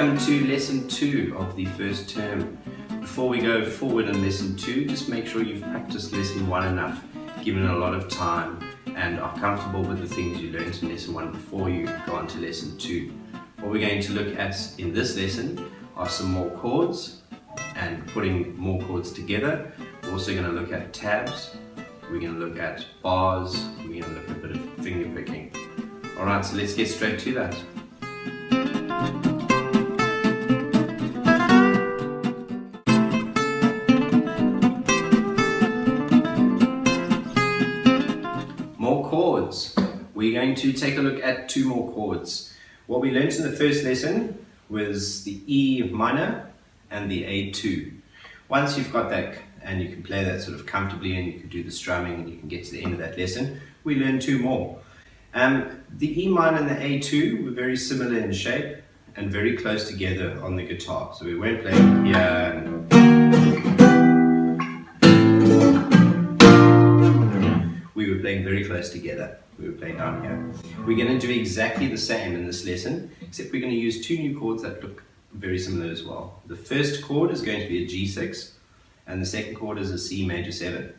Welcome to lesson 2 of the first term. Before we go forward in lesson 2, just make sure you've practiced lesson 1 enough, given a lot of time, and are comfortable with the things you learned in lesson 1 before you go on to lesson 2. What we're going to look at in this lesson are some more chords and putting more chords together. We're also going to look at tabs, we're going to look at bars, we're going to look at a bit of finger picking. Alright, so let's get straight to that. More chords. We're going to take a look at 2 more chords. What we learned in the first lesson was the E minor and the A2. Once you've got that and you can play that sort of comfortably and you can do the strumming and you can get to the end of that lesson, we learn 2 more. The E minor and the A2 were very similar in shape and very close together on the guitar. So we weren't playing here and we were playing very close together. We were playing down here. We're going to do exactly the same in this lesson, except we're going to use 2 new chords that look very similar as well. The first chord is going to be a G6 and the second chord is a C major 7.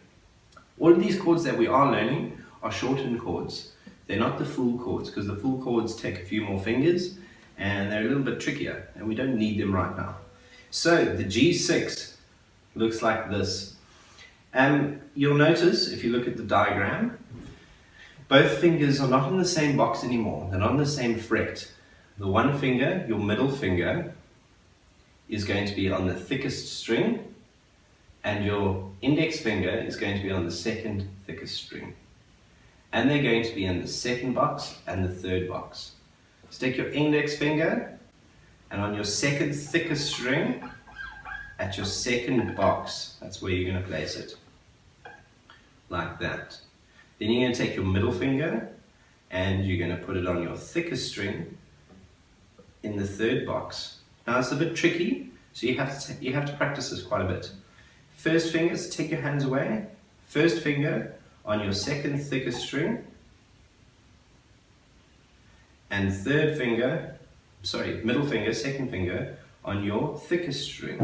All of these chords that we are learning are shortened chords. They're not the full chords, because the full chords take a few more fingers and they're a little bit trickier and we don't need them right now. So the G6 looks like this. You'll notice if you look at the diagram, both fingers are not in the same box anymore. They're not on the same fret. The one finger, your middle finger, is going to be on the thickest string and your index finger is going to be on the second thickest string. And they're going to be in the second box and the third box. So take your index finger and on your second thickest string, at your second box, that's where you're going to place it. Like that. Then you're going to take your middle finger and you're going to put it on your thickest string in the third box. Now it's a bit tricky, so you have to practice this quite a bit. First finger, so take your hands away. First finger on your second thickest string, and middle finger, second finger on your thickest string.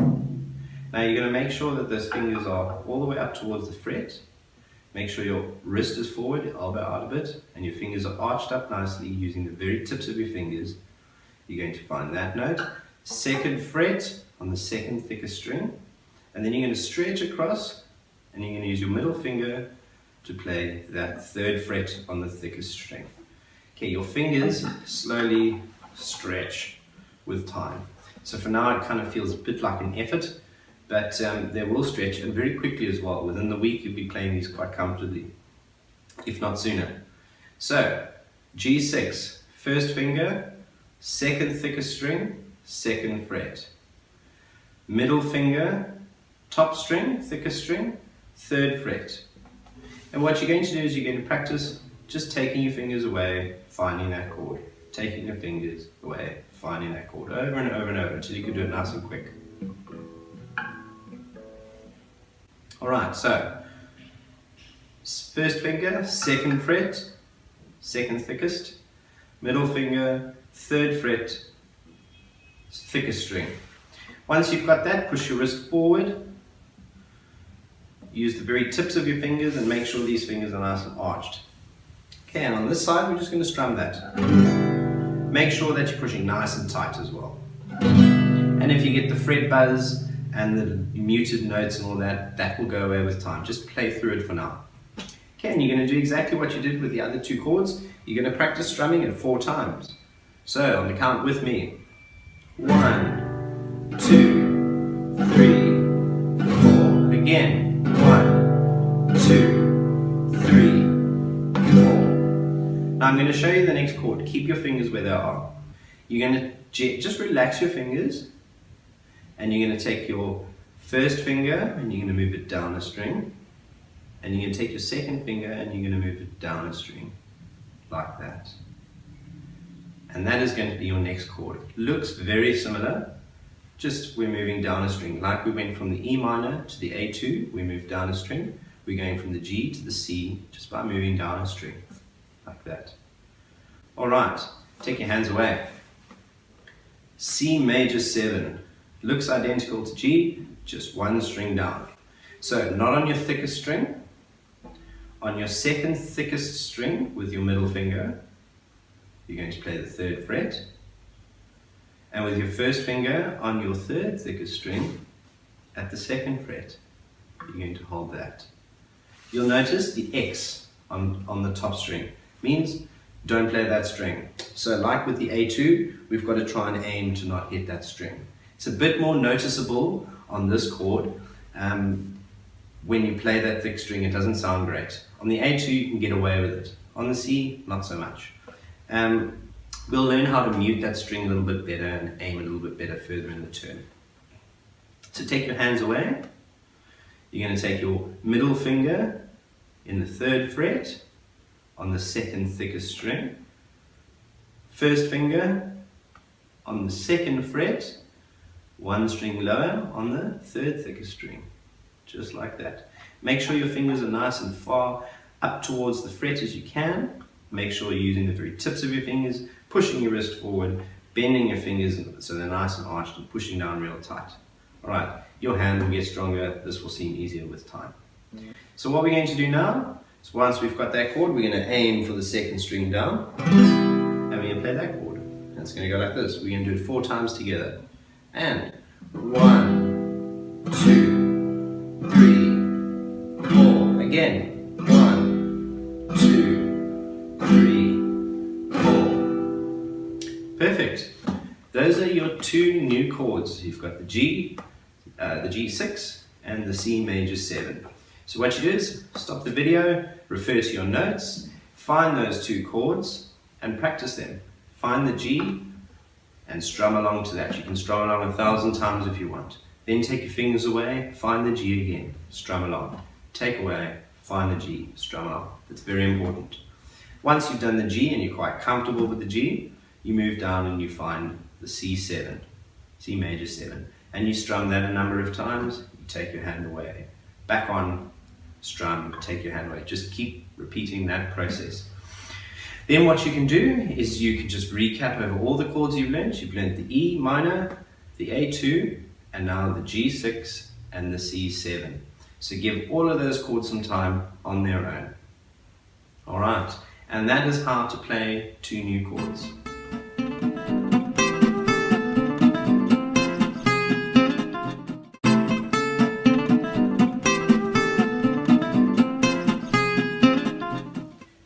Now you're going to make sure that those fingers are all the way up towards the fret. Make sure your wrist is forward, your elbow out a bit, and your fingers are arched up nicely using the very tips of your fingers. You're going to find that note. Second fret on the second thickest string, and then you're going to stretch across, and you're going to use your middle finger to play that third fret on the thickest string. Okay, your fingers slowly stretch with time. So for now it kind of feels a bit like an effort, but they will stretch, and very quickly as well. Within the week you'll be playing these quite comfortably, if not sooner. So G6, first finger, second thickest string, second fret. Middle finger, top string, thickest string, third fret. And what you're going to do is you're going to practice just taking your fingers away, finding that chord. Taking your fingers away, finding that chord over and over and over until you can do it nice and quick. Alright, so first finger, second fret, second thickest. Middle finger, third fret, thickest string. Once you've got that, push your wrist forward. Use the very tips of your fingers and make sure these fingers are nice and arched. Okay, and on this side, we're just going to strum that. Make sure that you're pushing nice and tight as well. And if you get the fret buzz and the muted notes and all that, that will go away with time. Just play through it for now. Okay, and you're going to do exactly what you did with the other 2 chords. You're going to practice strumming it 4 times. So, on the count with me. 1, 2, 3, 4. Again. 1, 2, 3, 4. Now I'm going to show you the next chord. Keep your fingers where they are. You're going to just relax your fingers, and you're going to take your first finger and you're going to move it down a string, and you're going to take your second finger and you're going to move it down a string, like that. And that is going to be your next chord. Looks very similar, just we're moving down a string. Like we went from the E minor to the A2, we moved down a string. We're going from the G to the C just by moving down a string, like that. Alright, take your hands away. C major 7. Looks identical to G, just one string down. So not on your thickest string, on your second thickest string with your middle finger, you're going to play the 3rd fret. And with your first finger on your 3rd thickest string at the 2nd fret, you're going to hold that. You'll notice the X on the top string means don't play that string. So like with the A2, we've got to try and aim to not hit that string. It's a bit more noticeable on this chord. When you play that thick string, it doesn't sound great. On the A2, you can get away with it. On the C, not so much. We'll learn how to mute that string a little bit better and aim a little bit better further in the turn. So take your hands away. You're going to take your middle finger in the 3rd fret on the 2nd thickest string. First finger on the 2nd fret, one string lower on the 3rd thickest string. Just like that. Make sure your fingers are nice and far up towards the fret as you can. Make sure you're using the very tips of your fingers, pushing your wrist forward, bending your fingers so they're nice and arched and pushing down real tight. Alright, your hand will get stronger, this will seem easier with time. So what we're going to do now is once we've got that chord, we're going to aim for the 2nd string down and we're going to play that chord. And it's going to go like this. We're going to do it 4 times together. And 1, 2, 3, 4. Again. 1, 2, 3, 4. Perfect. Those are your 2 new chords. You've got the G, the G6, and the C major 7. So what you do is stop the video, refer to your notes, find those 2 chords, and practice them. Find the G and strum along to that. You can strum along 1,000 times if you want. Then take your fingers away, find the G again, strum along. Take away, find the G, strum along. That's very important. Once you've done the G and you're quite comfortable with the G, you move down and you find the C7, C major 7. And you strum that a number of times, you take your hand away. Back on, strum, take your hand away. Just keep repeating that process. Then what you can do is you can just recap over all the chords you've learned. You've learned the E minor, the A2, and now the G6 and the C7. So give all of those chords some time on their own. Alright, and that is how to play 2 new chords.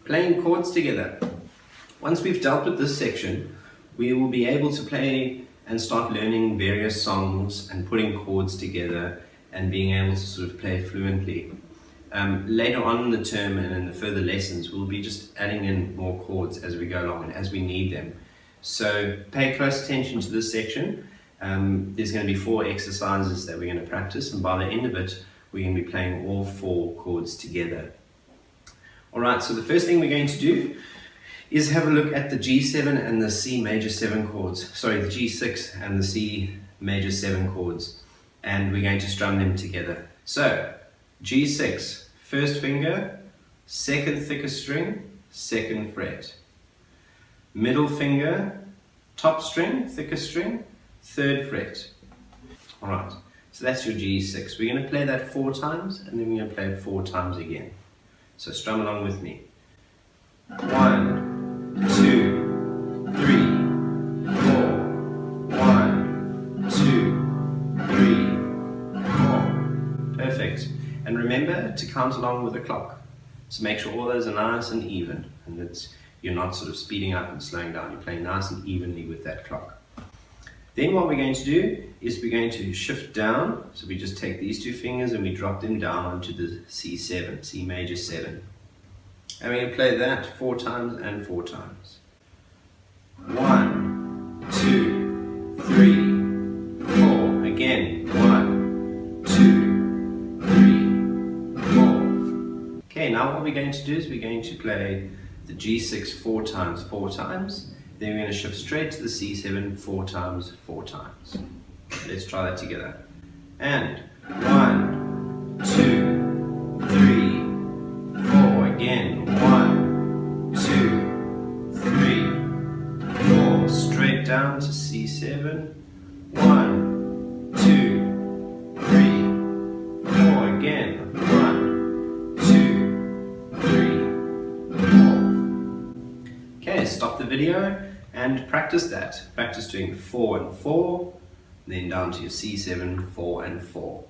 Playing chords together. Once we've dealt with this section, we will be able to play and start learning various songs and putting chords together and being able to sort of play fluently. Later on in the term and in the further lessons, we'll be just adding in more chords as we go along and as we need them. So pay close attention to this section. There's going to be 4 exercises that we're going to practice, and by the end of it, we're going to be playing all 4 chords together. Alright, so the first thing we're going to do is have a look at the G7 and the C major 7 chords. Sorry, the G6 and the C major 7 chords. And we're going to strum them together. So, G6, first finger, 2nd thickest string, 2nd fret. Middle finger, top string, thickest string, 3rd fret. Alright, so that's your G6. We're going to play that 4 times and then we're going to play it 4 times again. So strum along with me. 1, 2, 3, 4. 1, 2, 3, 4. Perfect. And remember to count along with the clock. So make sure all those are nice and even, and that you're not sort of speeding up and slowing down. You're playing nice and evenly with that clock. Then what we're going to do is we're going to shift down. So we just take these 2 fingers and we drop them down to the C7, C major 7. And we're going to play that 4 times and 4 times. 1, 2, 3, 4. Again, 1, 2, 3, 4. Okay, now what we're going to do is we're going to play the G6 4 times, 4 times. Then we're going to shift straight to the C7 4 times, 4 times. Let's try that together. And 1, 2, 3, 4. Again, 1, 2, 3, 4. Straight down to C7. 1, 2, 3, 4. Again. 1, 2, 3, 4. Okay, stop the video and practice that. Practice doing 4 and 4, then down to your C7, 4 and 4.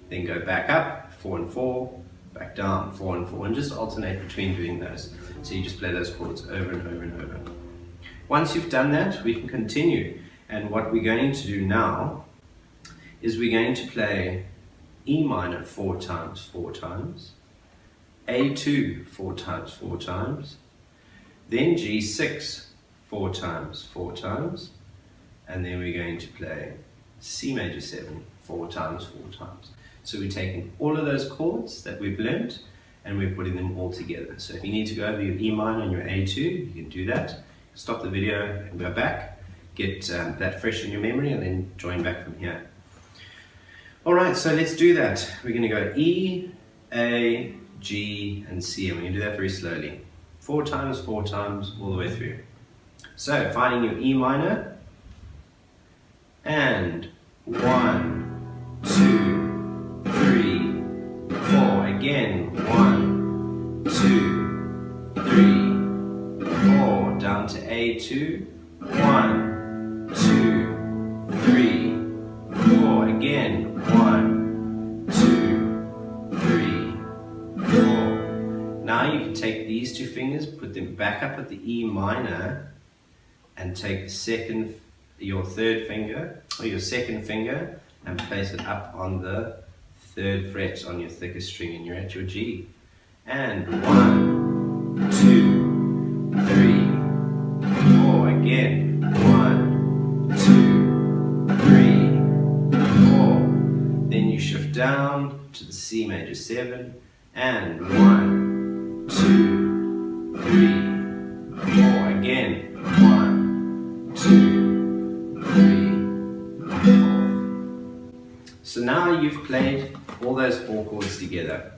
Then go back up, 4 and 4, back down, 4 and 4, and just alternate between doing those. So you just play those chords over and over and over. Once you've done that, we can continue. And what we're going to do now is we're going to play E minor 4 times, 4 times, A2 4 times, 4 times, then G6 4 times, 4 times, and then we're going to play C major 7 4 times, 4 times. So we're taking all of those chords that we've learned and we're putting them all together. So if you need to go over your E minor and your A2, you can do that. Stop the video and go back, get that fresh in your memory, and then join back from here. Alright, so let's do that. We're going to go E, A, G, and C, and we're going to do that very slowly. 4 times, all the way through. So, finding your E minor, and 1, 2, 3, 4. Again, 1, 2, 3, 4. Down to A2. 1, 2, 3, 4. Again, 1, 2, 3, 4. Now you can take these 2 fingers, put them back up at the E minor, and take your third finger, or your second finger, and place it up on the 3rd fret on your thickest string, and you're at your G. And 1, 2, 3, 4. Again, 1, 2, 3, 4. Then you shift down to the C major 7, and 1, 2, 3, 4. Again, 1, 2, 3, 4. So now you've played all those 4 chords together.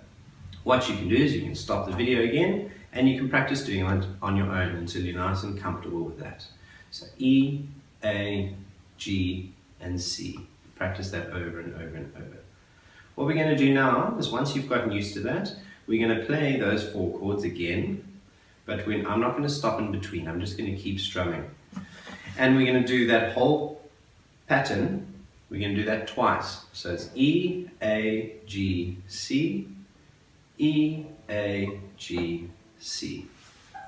What you can do is you can stop the video again and you can practice doing it on your own until you're nice and comfortable with that. So E, A, G, and C. Practice that over and over and over. What we're going to do now is, once you've gotten used to that, we're going to play those 4 chords again, but I'm not going to stop in between. I'm just going to keep strumming. And we're going to do that whole pattern. We're going to do that twice. So it's E, A, G, C, E, A, G, C.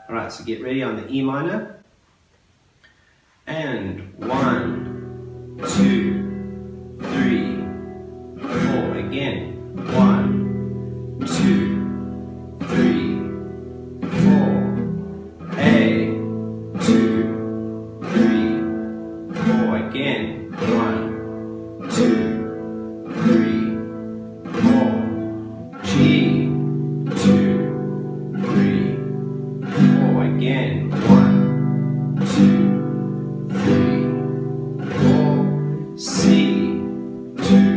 Alright, so get ready on the E minor. And 1, 2, 3, 4. Again. 1, 2, 3, 4. A, 2, 3, 4. Again. 1, 2, 3, 4. G, 2, 3, 4. Again. 1, 2, 3, 4. C, 2,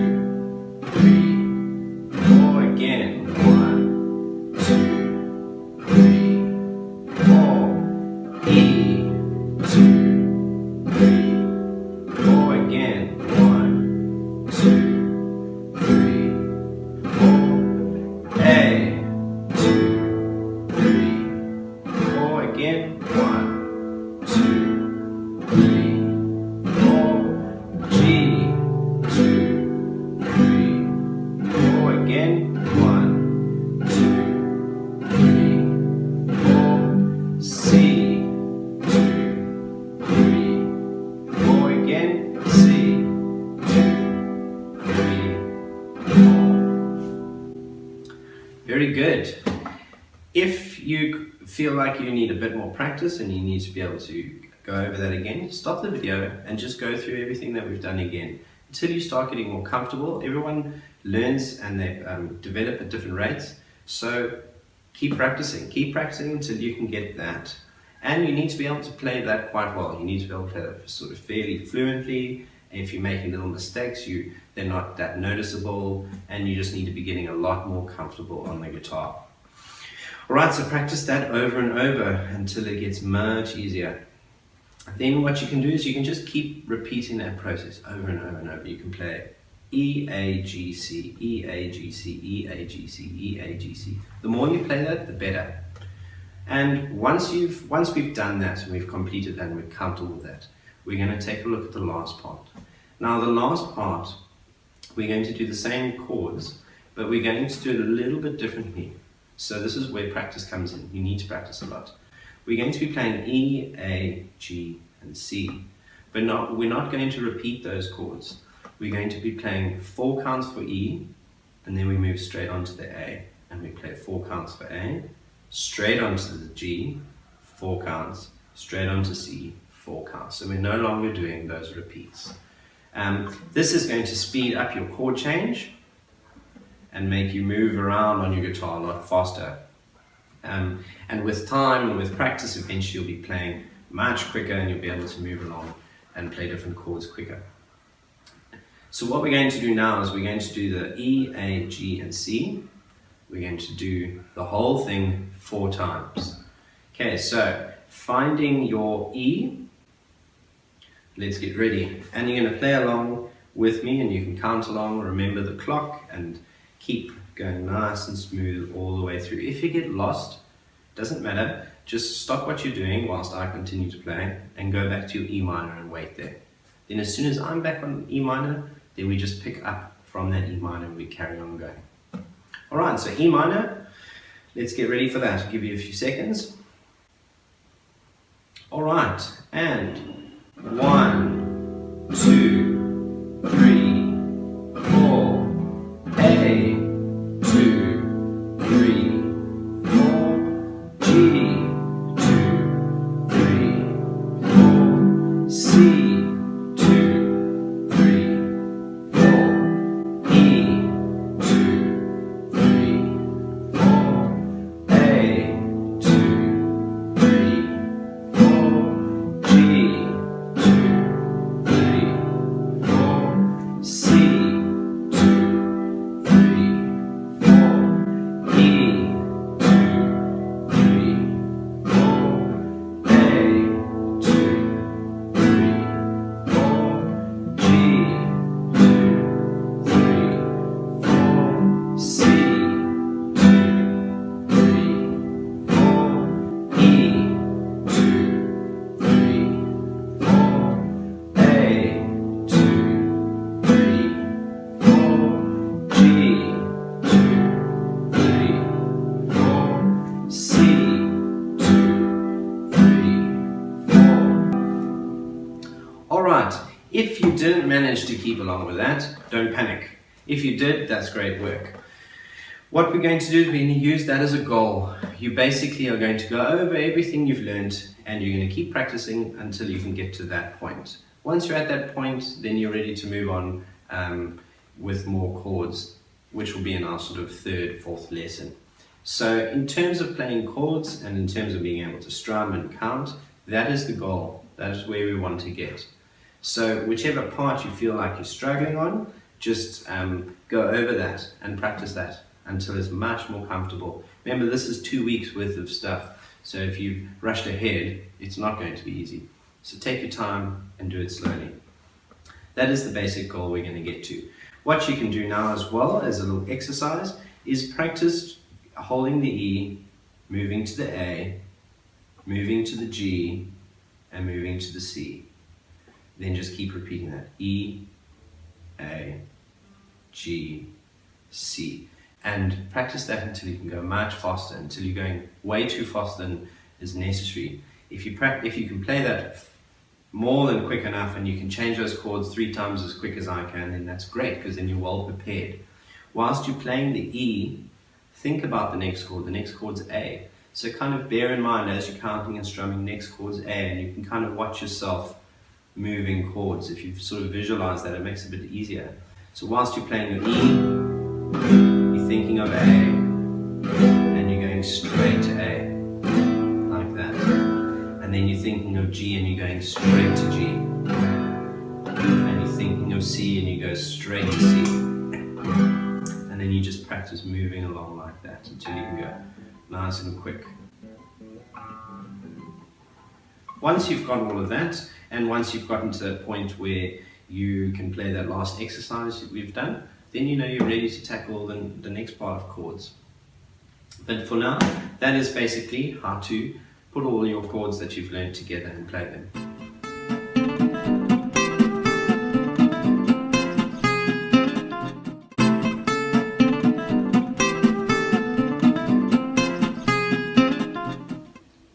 3, 4. Again. 1, 2, 3, 4. E, 2, 3, 4. Again. 1, 2, 3, 4. A, 2, 3, 4. Again. 1, 2, 3, 4. G, 2, 3, 4. Again. 1, 2, 3, 4. C, 2, 3, 4. Again. C, 2, 3, 4. Very good. If you feel like you need a bit more practice and you need to be able to go over that again, stop the video and just go through everything that we've done again until you start getting more comfortable. Everyone learns and they develop at different rates, so keep practicing until you can get that. And you need to be able to play that quite well. You need to be able to play that sort of fairly fluently. If you're making little mistakes, they're not that noticeable, and you just need to be getting a lot more comfortable on the guitar. Alright, so practice that over and over until it gets much easier. Then what you can do is you can just keep repeating that process over and over and over. You can play E, A, G, C, E, A, G, C, E, A, G, C, E, A, G, C. The more you play that, the better. And once we've done that and we've completed that and we've counted all of that, we're going to take a look at the last part. Now the last part, we're going to do the same chords, but we're going to do it a little bit differently. So this is where practice comes in. You need to practice a lot. We're going to be playing E, A, G, and C, but we're not going to repeat those chords. We're going to be playing 4 counts for E, and then we move straight onto the A, and we play 4 counts for A, straight onto the G, 4 counts, straight onto C, 4 counts. So we're no longer doing those repeats. This is going to speed up your chord change and make you move around on your guitar a lot faster. And with time and with practice, eventually you'll be playing much quicker and you'll be able to move along and play different chords quicker. So what we're going to do now is we're going to do the E, A, G, and C. We're going to do the whole thing 4 times. Okay, so finding your E, let's get ready. And you're going to play along with me and you can count along, remember the clock, and keep going nice and smooth all the way through. If you get lost, doesn't matter, just stop what you're doing whilst I continue to play and go back to your E minor and wait there. Then as soon as I'm back on E minor, then we just pick up from that E minor and we carry on going. Alright, so E minor, let's get ready for that. I'll give you a few seconds. Alright, and 1, 2, 3, 4, A, 2, 3, 4, G, 2, 3, 4, C, 2, 3, 4, E, 2, 3, 4, A, 2, 3, 4, G, 2, 3, 4, C, 2, 3, 4, E, 2, 3, 4, A, 2, 3, 4, G, 2, 3, 4, C, 2, 3, 4, E, 2, 3, 4, A, 2, 3, 4, G, 2, 3, 4, C, 2, 3, 4. Alright, if you didn't manage to keep along with that, don't panic. If you did, that's great work. What we're going to do is we're going to use that as a goal. You basically are going to go over everything you've learned and you're going to keep practicing until you can get to that point. Once you're at that point, then you're ready to move on with more chords, which will be in our sort of 3rd, 4th lesson. So in terms of playing chords and in terms of being able to strum and count, that is the goal. That is where we want to get. So whichever part you feel like you're struggling on, just go over that and practice that until it's much more comfortable. Remember, this is 2 weeks worth of stuff. So if you've rushed ahead, it's not going to be easy. So take your time and do it slowly. That is the basic goal we're going to get to. What you can do now as well as a little exercise is practice holding the E, moving to the A, moving to the G, and moving to the C. Then just keep repeating that. E, A, G, C. And practice that until you can go much faster, until you're going way too fast than is necessary. If you can play that more than quick enough and you can change those chords 3 times as quick as I can, then that's great, because then you're well prepared. Whilst you're playing the E, think about the next chord. The next chord's A. So kind of bear in mind as you're counting and strumming, next chord's A, and you can kind of watch yourself moving chords. If you sort of visualize that, it makes it a bit easier. So whilst you're playing your E, you're thinking of A, and you're going straight to A, like that. And then you're thinking of G and you're going straight to G. And you're thinking of C and you go straight to C. And then you just practice moving along like that until you can go nice and quick. Once you've got all of that, and once you've gotten to that point where you can play that last exercise that we've done, then you know you're ready to tackle the next part of chords. But for now, that is basically how to put all your chords that you've learned together and play them.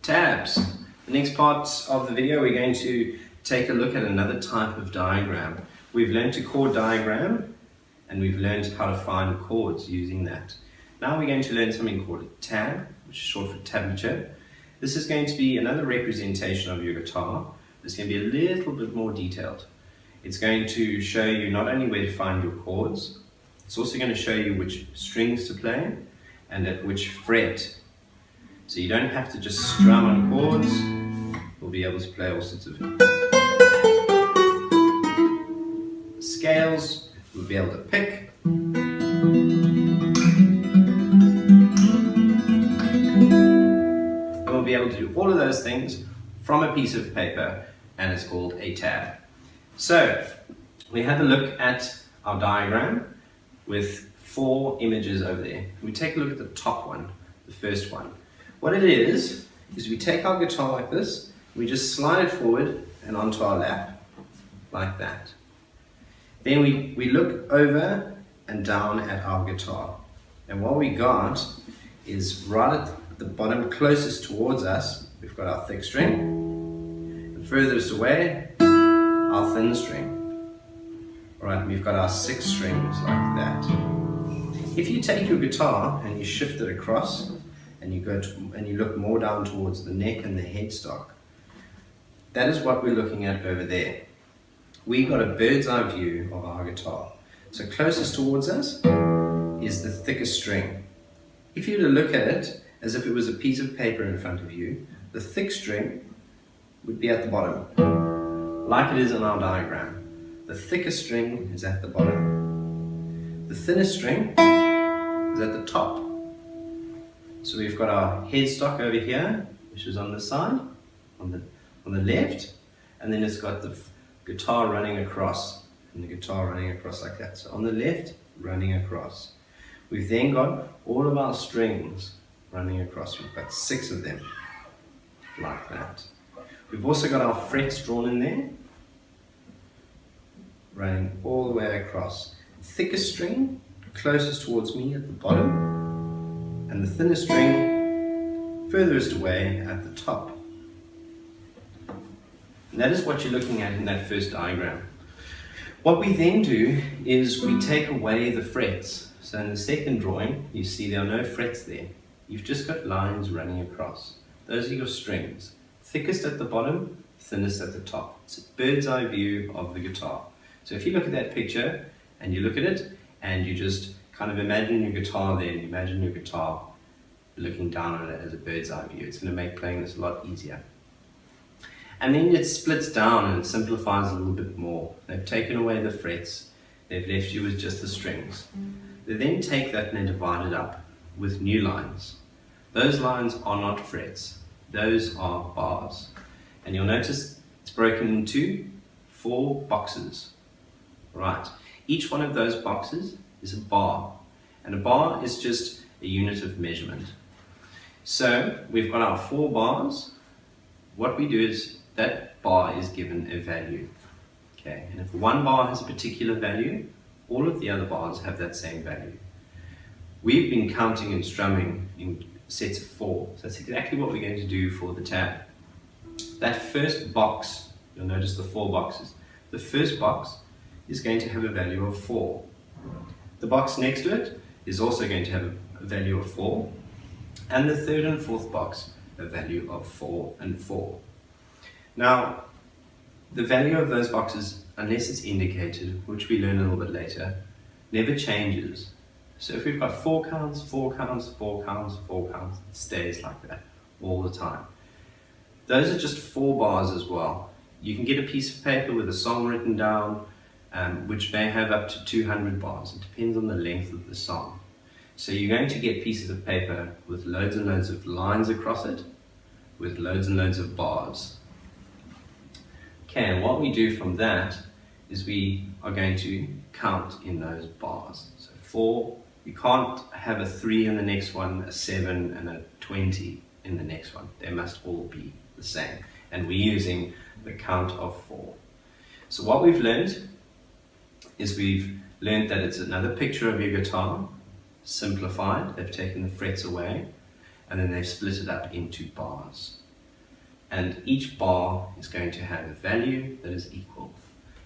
Tabs. The next part of the video, we're going to take a look at another type of diagram. We've learned a chord diagram and we've learned how to find chords using that. Now we're going to learn something called a tab, which is short for tablature. This is going to be another representation of your guitar. It's going to be a little bit more detailed. It's going to show you not only where to find your chords, it's also going to show you which strings to play and at which fret. So you don't have to just strum on chords. You'll be able to play all sorts of scales. You'll be able to pick. And we'll be able to do all of those things from a piece of paper, and it's called a tab. So we have a look at our diagram with 4 images over there. We take a look at the top one, the first one. What it is we take our guitar like this, we just slide it forward and onto our lap, like that. Then we look over and down at our guitar. And what we got is right at the bottom closest towards us, we've got our thick string, and furthest away, our thin string. Alright, we've got our 6 strings like that. If you take your guitar and you shift it across, and you look more down towards the neck and the headstock, that is what we're looking at over there. We've got a bird's eye view of our guitar. So closest towards us is the thickest string. If you were to look at it as if it was a piece of paper in front of you, the thick string would be at the bottom, like it is in our diagram. The thickest string is at the bottom. The thinnest string is at the top. So we've got our headstock over here, which is on the side, on the left, and then it's got the guitar running across, and the guitar running across like that. So on the left, running across. We've then got all of our strings running across. We've got 6 of them, like that. We've also got our frets drawn in there, running all the way across. Thickest string, closest towards me at the bottom, and the thinnest string furthest away at the top. And that is what you're looking at in that first diagram. What we then do is we take away the frets. So in the second drawing, you see there are no frets there. You've just got lines running across. Those are your strings. Thickest at the bottom, thinnest at the top. It's a bird's eye view of the guitar. So if you look at that picture and you look at it and you just kind of imagine your guitar there, and imagine your guitar looking down on it as a bird's eye view. It's going to make playing this a lot easier. And then it splits down and it simplifies a little bit more. They've taken away the frets, they've left you with just the strings. They then take that and they divide it up with new lines. Those lines are not frets, those are bars. And you'll notice it's broken into 4 boxes. Right, each one of those boxes is a bar, and a bar is just a unit of measurement. So we've got our 4 bars. What we do is that bar is given a value. Okay, and if one bar has a particular value, all of the other bars have that same value. We've been counting and strumming in sets of 4, so that's exactly what we're going to do for the tab. That first box, you'll notice the 4 boxes. The first box is going to have a value of 4. The box next to it is also going to have a value of 4, and the third and fourth box a value of 4 and 4. Now, the value of those boxes, unless it's indicated, which we learn a little bit later, never changes. So if we've got 4 counts, 4 counts, 4 counts, 4 counts, it stays like that all the time. Those are just 4 bars as well. You can get a piece of paper with a song written down, which may have up to 200 bars. It depends on the length of the song. So you're going to get pieces of paper with loads and loads of lines across it, with loads and loads of bars. Okay, and what we do from that is we are going to count in those bars. So 4, you can't have a 3 in the next one, a 7 and a 20 in the next one. They must all be the same. And we're using the count of 4. So what we've learned is we've learned that it's another picture of your guitar, simplified. They've taken the frets away, and then they've split it up into bars. And each bar is going to have a value that is equal.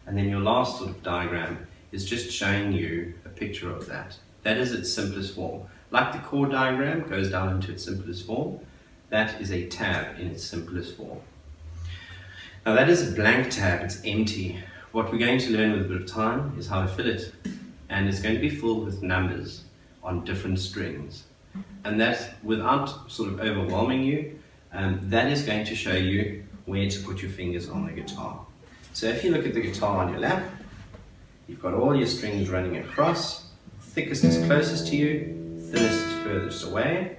And then your last sort of diagram is just showing you a picture of that. That is its simplest form. Like the chord diagram goes down into its simplest form, that is a tab in its simplest form. Now that is a blank tab, it's empty. What we're going to learn with a bit of time is how to fill it. And it's going to be filled with numbers on different strings. And that, without sort of overwhelming you, that is going to show you where to put your fingers on the guitar. So if you look at the guitar on your lap, you've got all your strings running across. Thickest is closest to you, thinnest is furthest away.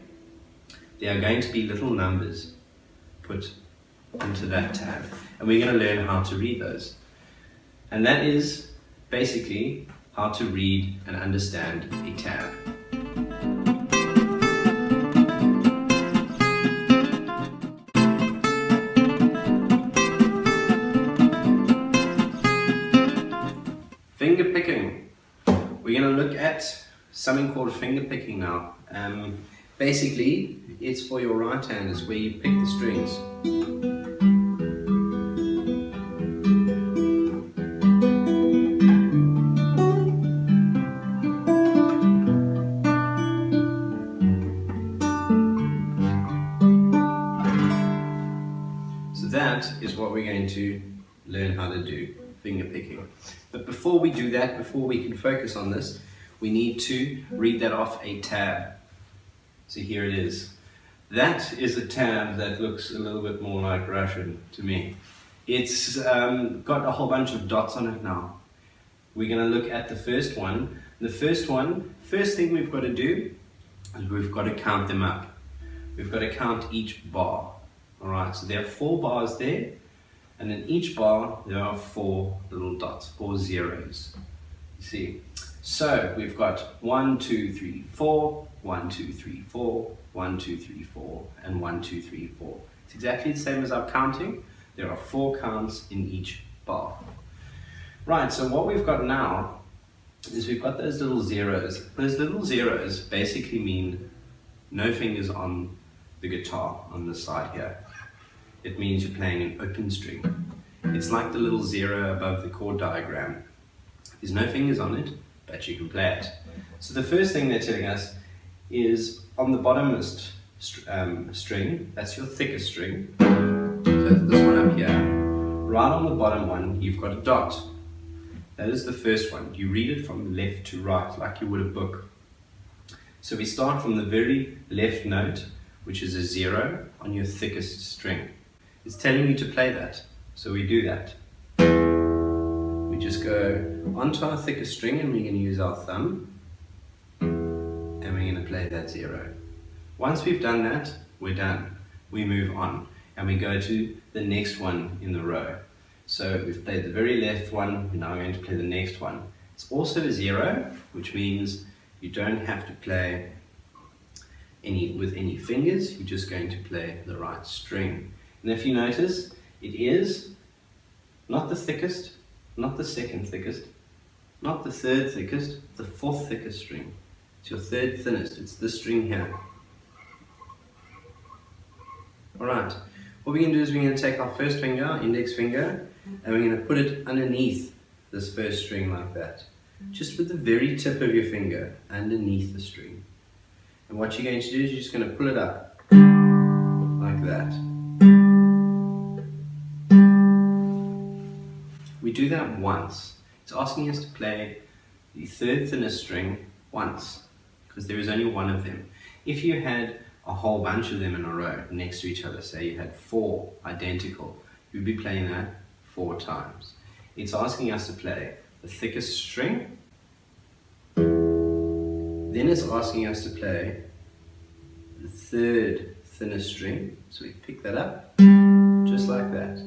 There are going to be little numbers put into that tab. And we're going to learn how to read those. And that is basically how to read and understand a tab. Finger picking. We're going to look at something called finger picking now. Basically, it's for your right hand, is where you pick the strings. So that is what we're going to learn how to do, finger picking. But before we do that, before we can focus on this, we need to read that off a tab. So here it is. That is a tab that looks a little bit more like Russian to me. It's got a whole bunch of dots on it now. We're going to look at the first one. The first thing we've got to do is we've got to count them up. We've got to count each bar. Alright, so there are 4 bars there, and in each bar there are 4 little dots, 4 zeros. You see? So we've got 1, 2, 3, 4, 1, 2, 3, 4, 1, 2, 3, 4, and 1, 2, 3, 4. It's exactly the same as our counting. There are 4 counts in each bar. Right, so what we've got now is we've got those little zeros. Those little zeros basically mean no fingers on the guitar on this side here. It means you're playing an open string. It's like the little 0 above the chord diagram. There's no fingers on it, but you can play it. So the first thing they're telling us is on the bottommost string, that's your thickest string, so that's this one up here. Right on the bottom one, you've got a dot. That is the first one. You read it from left to right, like you would a book. So we start from the very left note, which is a 0 on your thickest string. It's telling you to play that, so we do that. We just go onto our thickest string and we're going to use our thumb and we're going to play that 0. Once we've done that, we're done. We move on and we go to the next one in the row. So we've played the very left one, we're now going to play the next one. It's also a 0, which means you don't have to play with any fingers, you're just going to play the right string. And if you notice, it is not the thickest, not the second thickest, not the third thickest, the 4th thickest string. It's your 3rd thinnest, it's this string here. Alright, what we're going to do is we're going to take our first finger, our index finger, and we're going to put it underneath this first string like that. Just with the very tip of your finger underneath the string. And what you're going to do is you're just going to pull it up like that. We do that once. It's asking us to play the 3rd thinnest string once, because there is only one of them. If you had a whole bunch of them in a row next to each other, say you had 4 identical, you'd be playing that 4 times. It's asking us to play the thickest string, then it's asking us to play the 3rd thinnest string, so we pick that up just like that.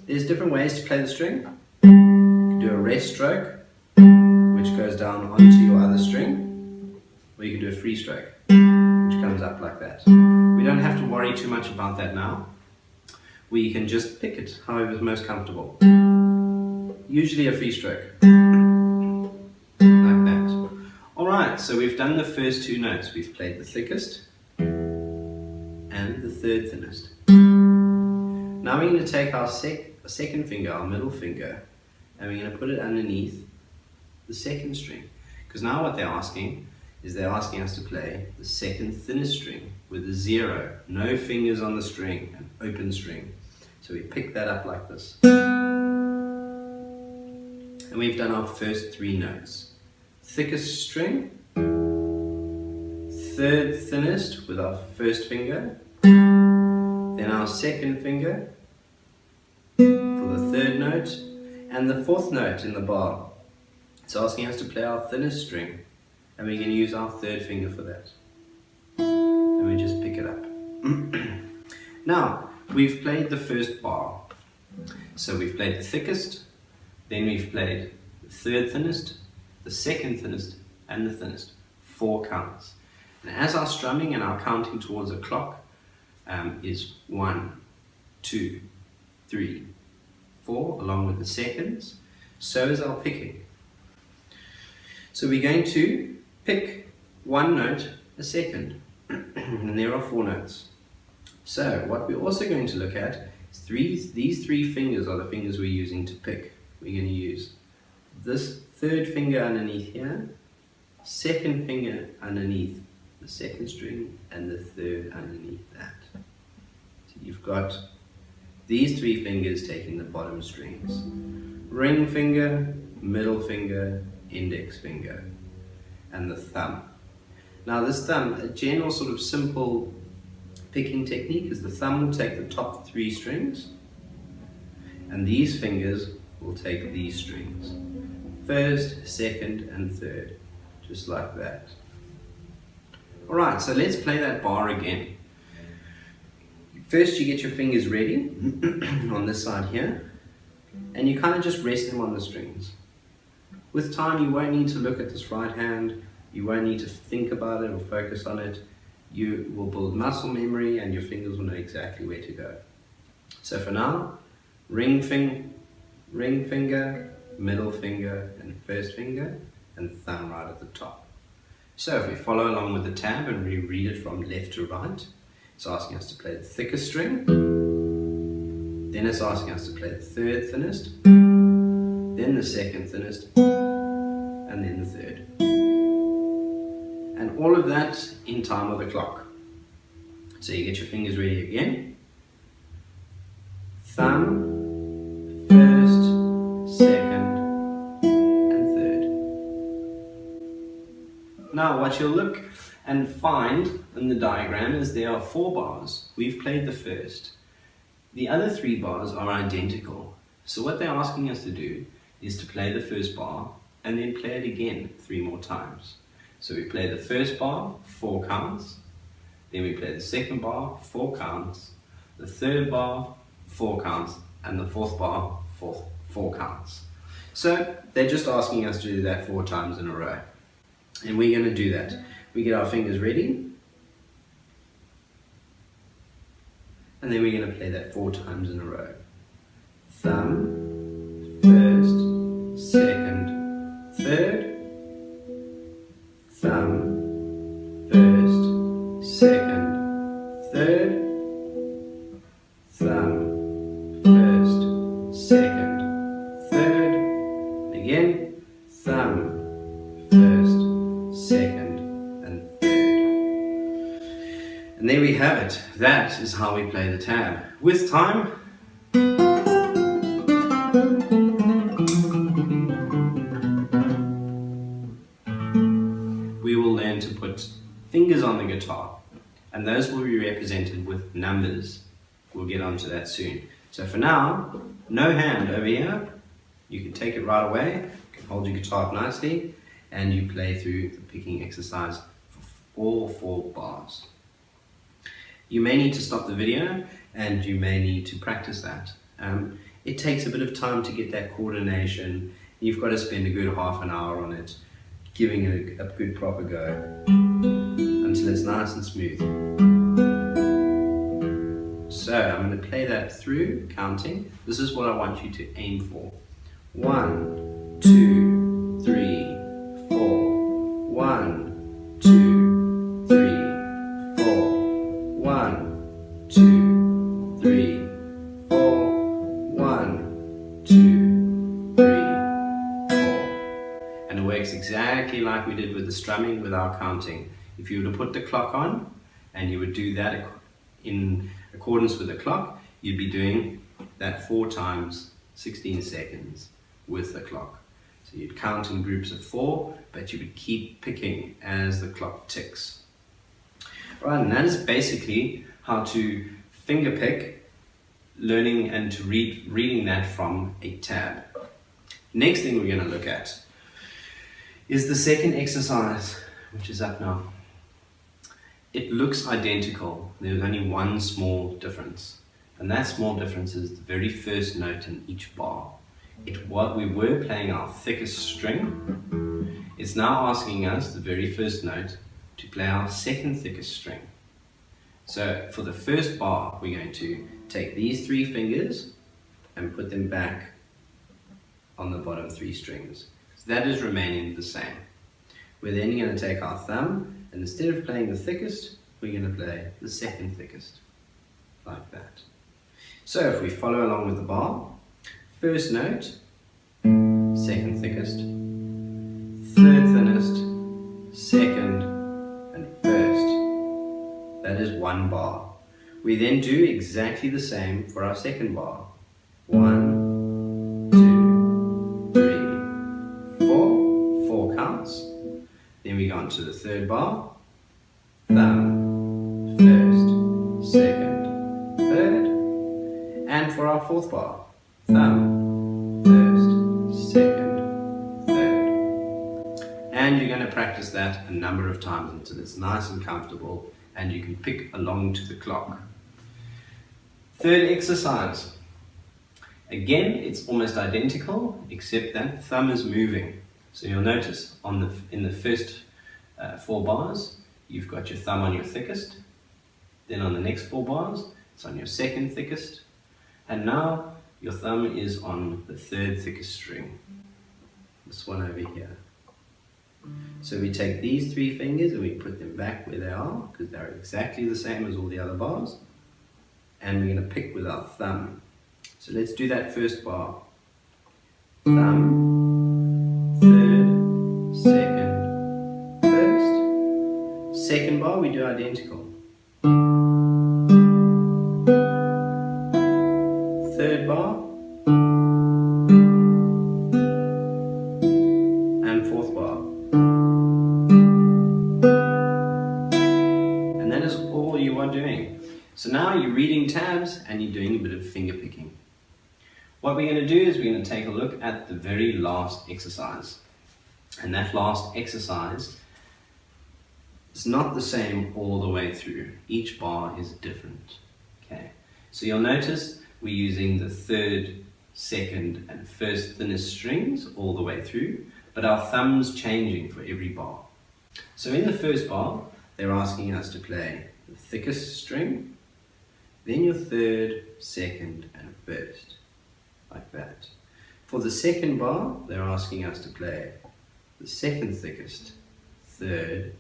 There's different ways to play the string. You can do a rest stroke, which goes down onto your other string, or you can do a free stroke, which comes up like that. We don't have to worry too much about that now. We can just pick it however is most comfortable. Usually a free stroke, like that. Alright, so we've done the first two notes. We've played the thickest and the third thinnest. Now we're going to take our second finger, our middle finger, and we're going to put it underneath the second string. Because now what they're asking is they're asking us to play the second thinnest string with a 0, no fingers on the string, an open string. So we pick that up like this. And we've done our first three notes. Thickest string, third thinnest with our first finger, then our second finger for the third note, and the fourth note in the bar. It's asking us to play our thinnest string, and we're going to use our third finger for that. And we just pick it up. Now, we've played the first bar. So we've played the thickest, then we've played the third thinnest, the second thinnest, and the thinnest. 4 counts. And as our strumming and our counting towards a clock is 1, 2, 3, 4, along with the seconds, so is our picking. So we're going to pick one note a second, and there are 4 notes. So what we're also going to look at is these 3 fingers are the fingers we're using to pick. We're going to use this third finger underneath here, second finger underneath the second string, and the third underneath that. So you've got these 3 fingers taking the bottom strings. Ring finger, middle finger, index finger, and the thumb. Now this thumb, a general sort of simple picking technique is the thumb will take the top 3 strings, and these fingers will take these strings. First, second, and third, just like that. Alright, so let's play that bar again. First you get your fingers ready on this side here, and you kind of just rest them on the strings. With time you won't need to look at this right hand, you won't need to think about it or focus on it. You will build muscle memory and your fingers will know exactly where to go. So for now, ring finger, middle finger, and first finger, and thumb right at the top. So if we follow along with the tab and we read it from left to right, it's asking us to play the thickest string, then it's asking us to play the third thinnest, then the second thinnest, and then the third. And all of that in time of the clock. So you get your fingers ready again. Thumb, first, second, and third. Now what you'll look and find in the diagram is there are 4 bars. We've played the first. The other 3 bars are identical. So what they're asking us to do is to play the first bar and then play it again 3 more times. So we play the first bar, 4 counts, then we play the second bar, 4 counts, the third bar, 4 counts, and the fourth bar, 4 counts. So they're just asking us to do that 4 times in a row. And we're going to do that. We get our fingers ready, and then we're going to play that 4 times in a row. Thumb, first, second, third. Thumb, first, second, third. Thumb, first, second, third. And again, thumb, first, second, and third. And there we have it. That is how we play the tab. With time, we will learn to put fingers on the guitar, and those will be represented with numbers. We'll get onto that soon. So for now, no hand over here. You can take it right away, you can hold your guitar up nicely, and you play through the picking exercise for all 4 bars. You may need to stop the video, and you may need to practice that. It takes a bit of time to get that coordination. You've got to spend a good half an hour on it, giving it a good proper go until it's nice and smooth. So I'm going to play that through, counting. This is what I want you to aim for. 1, 2, 3, 4. 1, 2, 3, 4. 1, 2, 3, 4. 1, 2, 3, 4. And it works exactly like we did with the strumming with our counting. If you were to put the clock on and you would do that in accordance with the clock, you'd be doing that 4 times 16 seconds with the clock. So you'd count in groups of 4, but you would keep picking as the clock ticks. Right, and that is basically how to finger pick, learning and to reading that from a tab. Next thing we're going to look at is the second exercise, which is up now. It looks identical. There's only one small difference, and that small difference is the very first note in each bar. What we were playing our thickest string, it's now asking us, the very first note, to play our second thickest string. So for the first bar, we're going to take these 3 fingers and put them back on the bottom 3 strings. So that is remaining the same. We're then going to take our thumb, and instead of playing the thickest, we're going to play the second thickest, like that. So if we follow along with the bar, first note, second thickest, third thinnest, second, and first. That is 1 bar. We then do exactly the same for our second bar. 1, 2, 3, 4. 4 counts. Then we go on to the third bar. Thumb, first, second, third. And for our fourth bar, thumb, first, second, third. And you're going to practice that a number of times until it's nice and comfortable and you can pick along to the clock. Third exercise. Again, it's almost identical except that thumb is moving. So you'll notice in the first 4 bars, you've got your thumb on your thickest. Then on the next 4 bars, it's on your second thickest. And now your thumb is on the third thickest string. This one over here. So we take these 3 fingers and we put them back where they are, because they're exactly the same as all the other bars. And we're going to pick with our thumb. So let's do that first bar. Thumb, third, second, first. Second bar we do identical. Third bar. And fourth bar. And that is all you are doing. So now you're reading tabs and you're doing a bit of finger picking. What we're going to do is we're going to take a look at the very last exercise. And that last exercise is not the same all the way through. Each bar is different. Okay. So you'll notice we're using the third, second, and first thinnest strings all the way through, but our thumb's changing for every bar. So in the first bar, they're asking us to play the thickest string, then your third, second, and first. Like that. For the second bar, they're asking us to play the second thickest, third,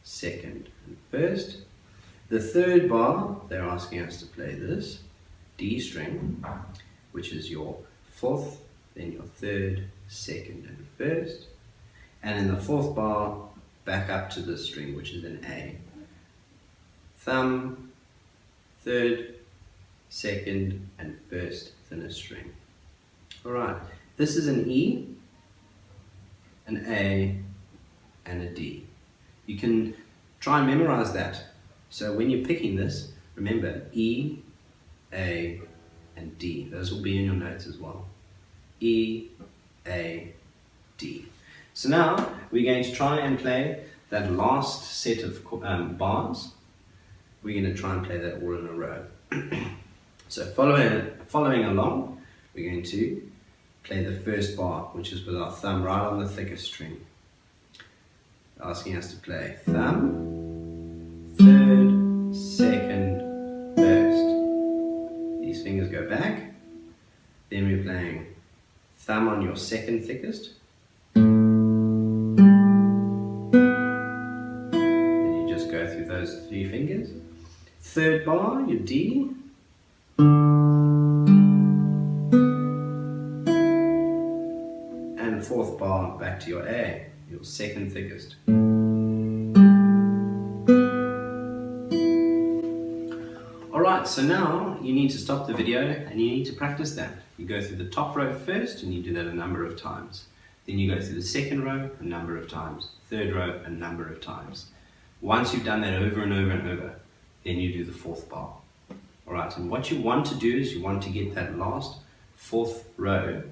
second, and first. The third bar, they're asking us to play this D string, which is your fourth, then your third, second, and first. And in the fourth bar, back up to this string, which is an A. Thumb, third, second, and first thinnest string. Alright, this is an E, an A, and a D. You can try and memorize that. So when you're picking this, remember E, A, and D. Those will be in your notes as well. E, A, D. So now we're going to try and play that last set of bars. We're going to try and play that all in a row. So following along, we're going to play the first bar, which is with our thumb right on the thickest string. Asking us to play thumb, third, second, first. These fingers go back. Then we're playing thumb on your second thickest. Then you just go through those 3 fingers. Third bar, your D. And fourth bar, back to your A, your second thickest. Alright, so now you need to stop the video and you need to practice that. You go through the top row first and you do that a number of times. Then you go through the second row a number of times, third row a number of times. Once you've done that over and over and over, then you do the fourth bar. Alright, and what you want to do is you want to get that last fourth row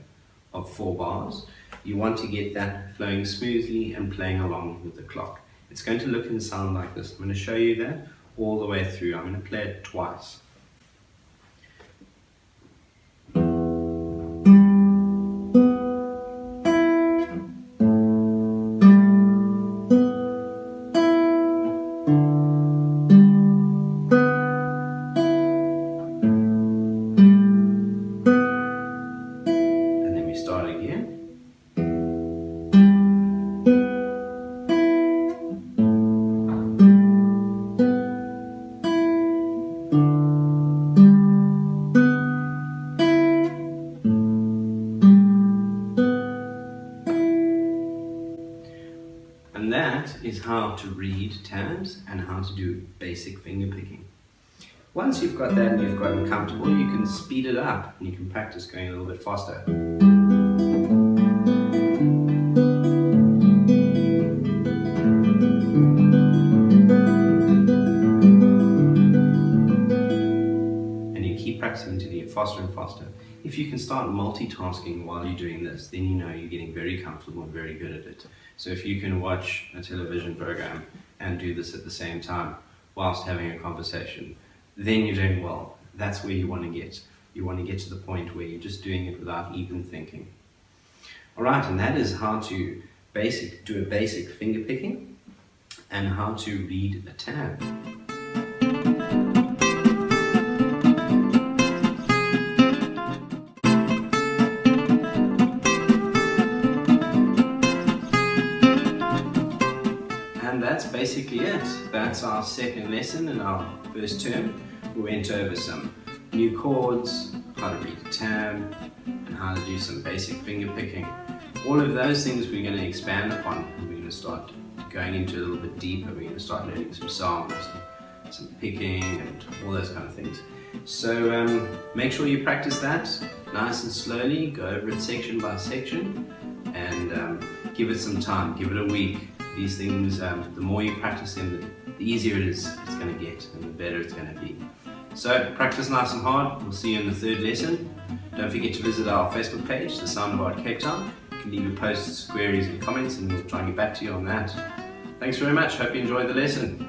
of 4 bars. You want to get that flowing smoothly and playing along with the clock. It's going to look and sound like this. I'm going to show you that all the way through. I'm going to play it twice. And then we start again. And that is how to read tabs and how to do basic finger picking. Once you've got that and you've gotten comfortable, you can speed it up and you can practice going a little bit faster. And you keep practicing until you get faster and faster. If you can start multitasking while you're doing this, then you know you're getting very comfortable and very good at it. So if you can watch a television program and do this at the same time whilst having a conversation, then you're doing well. That's where you want to get. You want to get to the point where you're just doing it without even thinking. Alright, and that is how to do a basic finger picking and how to read a tab. And that's basically it. That's our second lesson in our first term. We went over some new chords, how to read a tab, and how to do some basic finger picking. All of those things we're going to expand upon. We're going to start going into a little bit deeper. We're going to start learning some songs, some picking, and all those kind of things. So make sure you practice that nice and slowly. Go over it section by section, and give it some time. Give it a week. These things, the more you practice them, the easier it's going to get, and the better it's going to be. So practice nice and hard. We'll see you in the third lesson. Don't forget to visit our Facebook page, The Soundbar Cape Town. You can leave your posts, queries and comments, and we'll try and get back to you on that. Thanks very much. Hope you enjoyed the lesson.